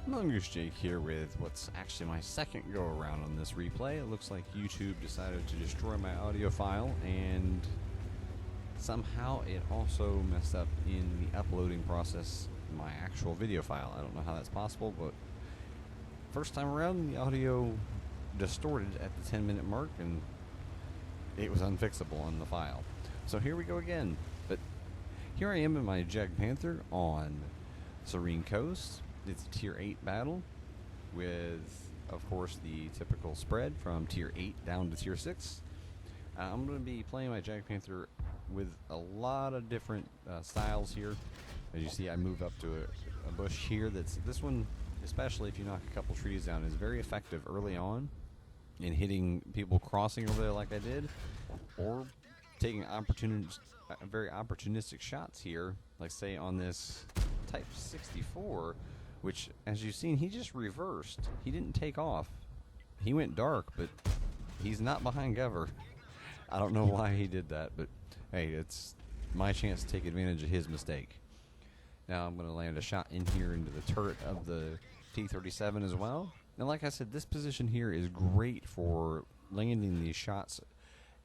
Mongoose Jake here with what's actually my second go around on this replay. It looks like YouTube decided to destroy my audio file, and somehow it also messed up in the uploading process my actual video file. I don't know how that's possible, but first time around the audio distorted at the 10-minute mark and it was unfixable on the file. So here we go again. But here I am in my JagPanther on Serene Coast. It's a tier 8 battle with, of course, the typical spread from tier 8 down to tier 6. I'm going to be playing my JagPanther with a lot of different styles here. As you see, I move up to a bush here. This one, especially if you knock a couple trees down, is very effective early on in hitting people crossing over there like I did, or taking very opportunistic shots here, like say on this Type 64, which, as you've seen, he just reversed. He didn't take off. He went dark, but he's not behind cover. I don't know why he did that, but hey, it's my chance to take advantage of his mistake. Now I'm going to land a shot in here into the turret of the T-37 as well. And like I said, this position here is great for landing these shots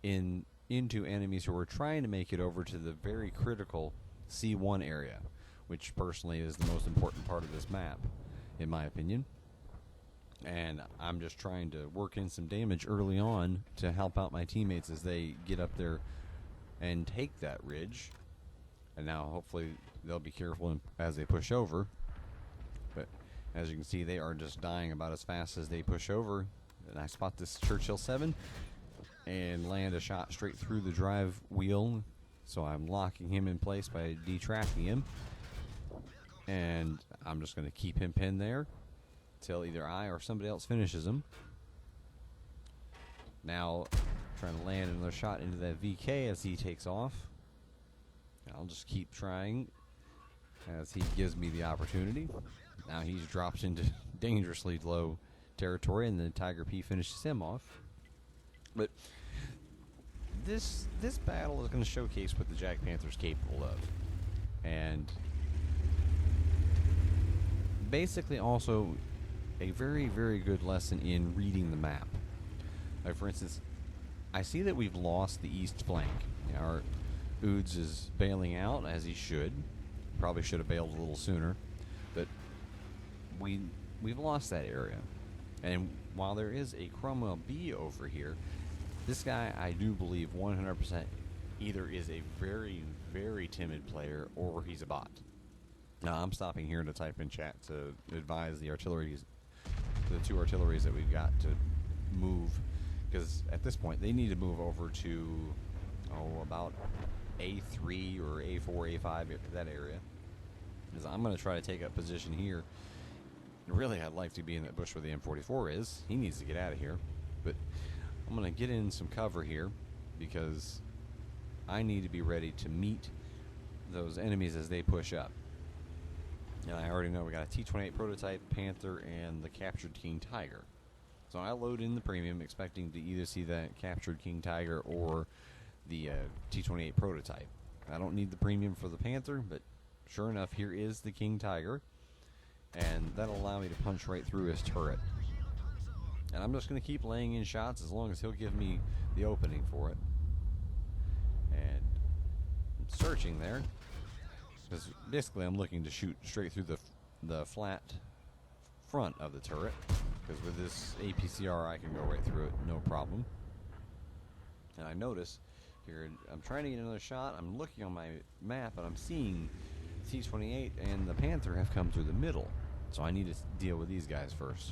into enemies who are trying to make it over to the very critical C1 area, which personally is the most important part of this map, in my opinion. And I'm just trying to work in some damage early on to help out my teammates as they get up there and take that ridge. And now hopefully they'll be careful as they push over. But as you can see, they are just dying about as fast as they push over. And I spot this Churchill 7 and land a shot straight through the drive wheel. So I'm locking him in place by detracking him. And I'm just going to keep him pinned there till either I or somebody else finishes him. Now, trying to land another shot into that VK as he takes off. I'll just keep trying as he gives me the opportunity. Now he's dropped into dangerously low territory, and the Tiger P finishes him off. But this battle is going to showcase what the JagPanther is capable of. And basically also a very, very good lesson in reading the map. Like, for instance, I see that we've lost the east flank. Our Oods is bailing out, as he should. Probably should have bailed a little sooner. But we've lost that area. And while there is a Cromwell B over here, this guy, I do believe 100% either is a very, very timid player or he's a bot. Now, I'm stopping here to type in chat to advise the two artilleries that we've got to move, because at this point they need to move over to about A3 or A4, A5, that area. Because I'm going to try to take up position here. Really, I'd like to be in that bush where the M44 is. He needs to get out of here. But I'm going to get in some cover here because I need to be ready to meet those enemies as they push up. And I already know we got a T-28 prototype, Panther, and the captured King Tiger. So I load in the premium expecting to either see that captured King Tiger or the T-28 prototype. I don't need the premium for the Panther, but sure enough, here is the King Tiger. And that'll allow me to punch right through his turret. And I'm just going to keep laying in shots as long as he'll give me the opening for it. And I'm searching there, because basically I'm looking to shoot straight through the flat front of the turret, because with this APCR I can go right through it, no problem. And I notice here, I'm trying to get another shot, I'm looking on my map, and I'm seeing T-28 and the Panther have come through the middle, so I need to deal with these guys first.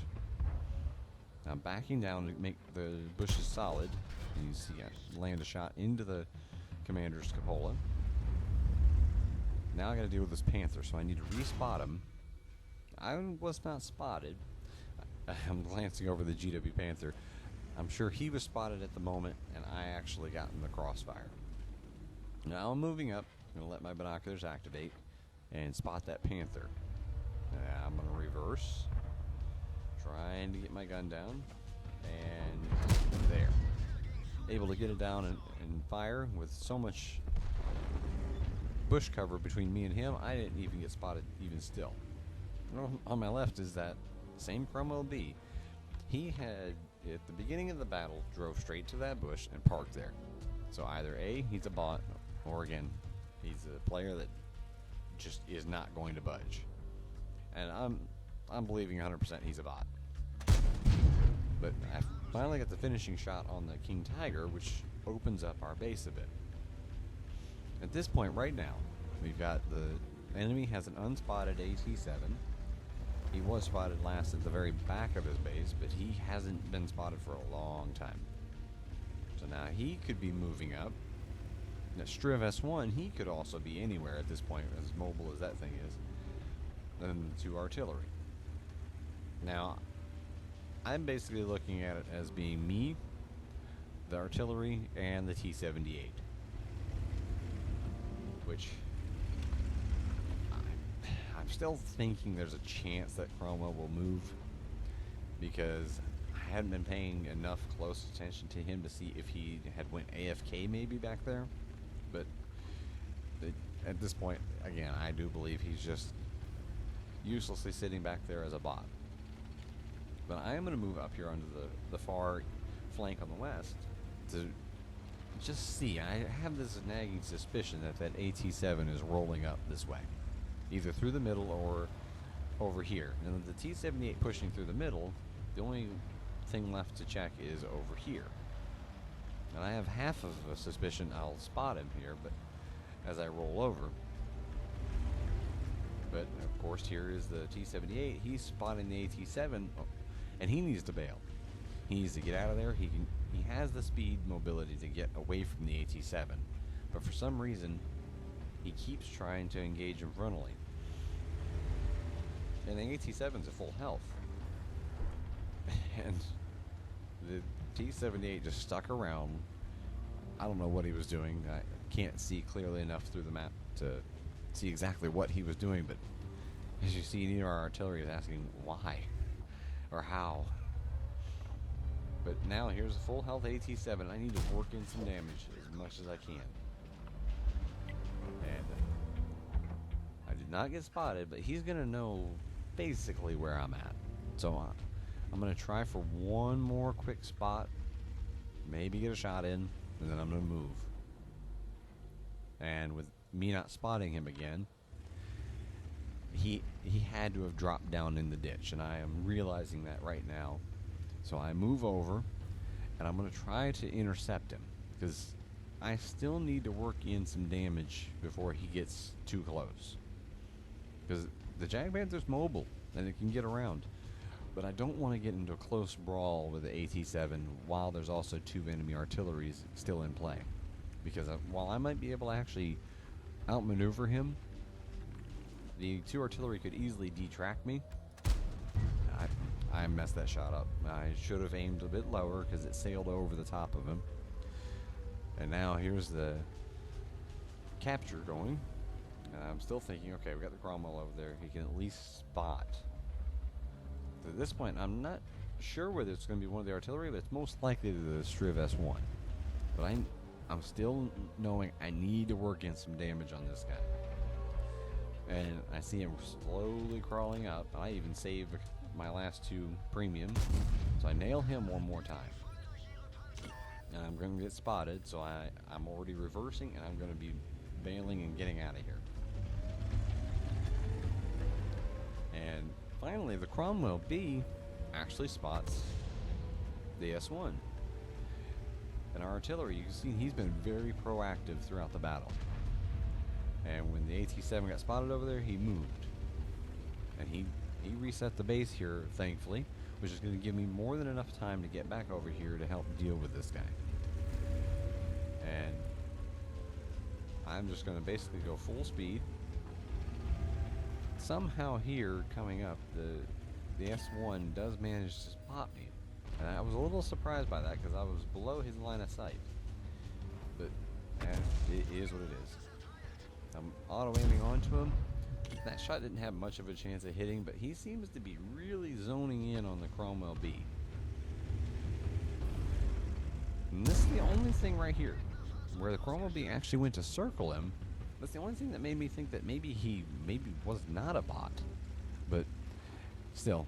I'm backing down to make the bushes solid, and you see I land a shot into the commander's cupola. Now I got to deal with this Panther, so I need to respot him. I was not spotted. I'm glancing over the GW Panther. I'm sure he was spotted at the moment, and I actually got in the crossfire. Now I'm moving up. I'm going to let my binoculars activate and spot that Panther. Now I'm going to reverse, trying to get my gun down, and there. Able to get it down and fire with so much bush cover between me and him, I didn't even get spotted even still. On my left is that same Cromwell B. He had, at the beginning of the battle, drove straight to that bush and parked there. So either A, he's a bot, or again, he's a player that just is not going to budge. And I'm believing 100% he's a bot. But I finally got the finishing shot on the King Tiger, which opens up our base a bit. At this point right now, we've got the enemy has an unspotted AT-7. He was spotted last at the very back of his base, but he hasn't been spotted for a long time. So now he could be moving up. Now Striv S1, he could also be anywhere at this point, as mobile as that thing is. Then to artillery. Now, I'm basically looking at it as being me, the artillery, and the T-78. Which, I'm still thinking there's a chance that Cromwell will move, because I hadn't been paying enough close attention to him to see if he had went AFK maybe back there. But at this point, again, I do believe he's just uselessly sitting back there as a bot. But I am going to move up here onto the far flank on the west to just see. I have this nagging suspicion that AT-7 is rolling up this way, either through the middle or over here. And the T-78 pushing through the middle, the only thing left to check is over here. And I have half of a suspicion I'll spot him here, but as I roll over. But of course, here is the T-78. He's spotting the AT-7, and he needs to bail. He needs to get out of there. He has the speed, mobility to get away from the AT-7, but for some reason, he keeps trying to engage him frontally. And the AT-7's at full health, and the T-78 just stuck around. I don't know what he was doing. I can't see clearly enough through the map to see exactly what he was doing, but as you see, neither our artillery is asking why or how. But now here's a full health AT-7. I need to work in some damage as much as I can. And I did not get spotted, but he's gonna know basically where I'm at. So I'm gonna try for one more quick spot, maybe get a shot in, and then I'm gonna move. And with me not spotting him again, he had to have dropped down in the ditch, and I am realizing that right now. So I move over, and I'm going to try to intercept him, because I still need to work in some damage before he gets too close. Because the JagPanther's mobile, and it can get around. But I don't want to get into a close brawl with the AT-7 while there's also two enemy artilleries still in play. Because while I might be able to actually outmaneuver him, the two artillery could easily detract me. I messed that shot up. I should have aimed a bit lower because it sailed over the top of him. And now here's the capture going. And I'm still thinking, okay, we got the Cromwell over there. He can at least spot. At this point, I'm not sure whether it's going to be one of the artillery, but it's most likely the Striv S1. But I'm still knowing I need to work in some damage on this guy. And I see him slowly crawling up. I even saved my last two premiums, so I nail him one more time. And I'm going to get spotted, so I'm already reversing, and I'm going to be bailing and getting out of here. And finally, the Cromwell B actually spots the S1. And our artillery, you can see he's been very proactive throughout the battle. And when the AT-7 got spotted over there, he moved. And he reset the base here, thankfully, which is going to give me more than enough time to get back over here to help deal with this guy. And I'm just going to basically go full speed. Somehow here, coming up, the S1 does manage to spot me. And I was a little surprised by that because I was below his line of sight. But it is what it is. I'm auto-aiming onto him. That shot didn't have much of a chance of hitting, but he seems to be really zoning in on the Cromwell B. And this is the only thing right here, where the Cromwell B actually went to circle him. That's the only thing that made me think that maybe he was not a bot. But Still,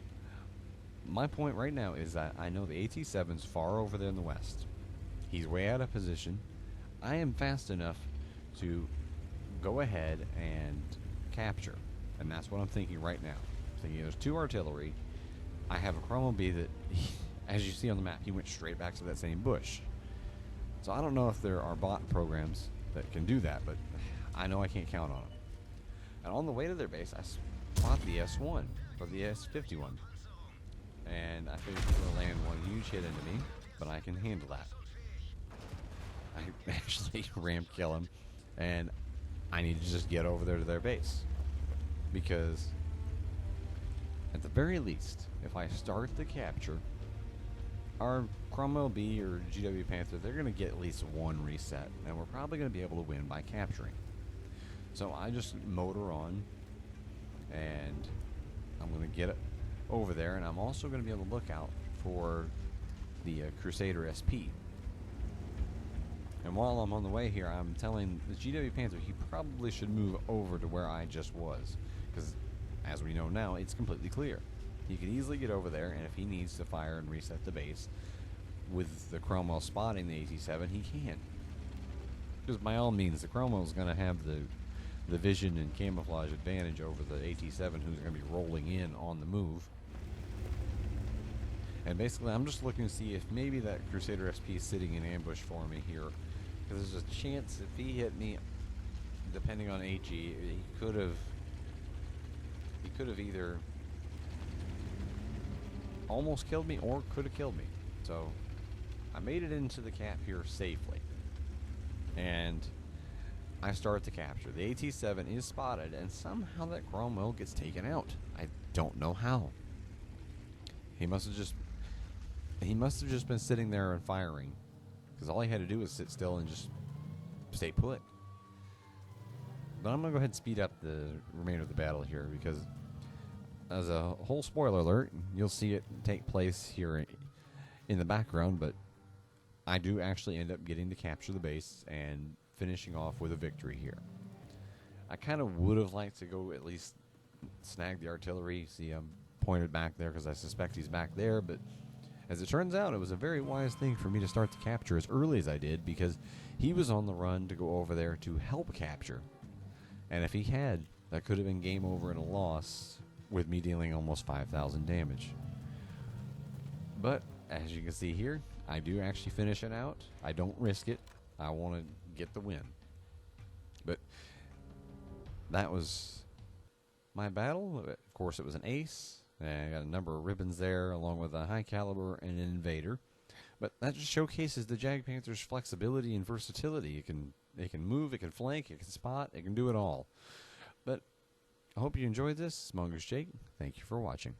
my point right now is that I know the AT-7's far over there in the west. He's way out of position. I am fast enough to go ahead and capture. And that's what I'm thinking right now. I'm thinking there's 2 artillery. I have a Chromo B that, as you see on the map, he went straight back to that same bush. So I don't know if there are bot programs that can do that, but I know I can't count on them. And on the way to their base, I spot the S1, or the S51. And I figured he's going to land one huge hit into me, but I can handle that. I actually ramp kill him, and I need to just get over there to their base. Because, at the very least, if I start the capture, our Cromwell B or JagPanther, they're going to get at least 1 reset, and we're probably going to be able to win by capturing. So I just motor on, and I'm going to get it over there, and I'm also going to be able to look out for the Crusader SP. And while I'm on the way here, I'm telling the JagPanther he probably should move over to where I just was, because as we know now, it's completely clear. He could easily get over there, and if he needs to fire and reset the base with the Cromwell spotting the AT-7, he can. Because by all means, the Cromwell's going to have the vision and camouflage advantage over the AT-7, who's going to be rolling in on the move. And basically, I'm just looking to see if maybe that Crusader SP is sitting in ambush for me here. Because there's a chance if he hit me, depending on AG, he could have either almost killed me or could have killed me. So I made it into the cap here safely, and I start the capture. The AT-7 is spotted, and somehow that Cromwell gets taken out. I don't know how. He must have just been sitting there and firing, because all he had to do was sit still and just stay put. But I'm going to go ahead and speed up the remainder of the battle here, because as a whole spoiler alert, you'll see it take place here in the background, but I do actually end up getting to capture the base and finishing off with a victory here. I kind of would have liked to go at least snag the artillery. See, I'm pointed back there because I suspect he's back there, but as it turns out, it was a very wise thing for me to start the capture as early as I did, because he was on the run to go over there to help capture. And if he had, that could have been game over and a loss, with me dealing almost 5,000 damage. But, as you can see here, I do actually finish it out. I don't risk it. I want to get the win. But that was my battle. Of course, it was an ace. I got a number of ribbons there, along with a high caliber and an invader. But that just showcases the JagPanther's flexibility and versatility. It can move, it can flank, it can spot, it can do it all. But I hope you enjoyed this. Mongoose Jake, thank you for watching.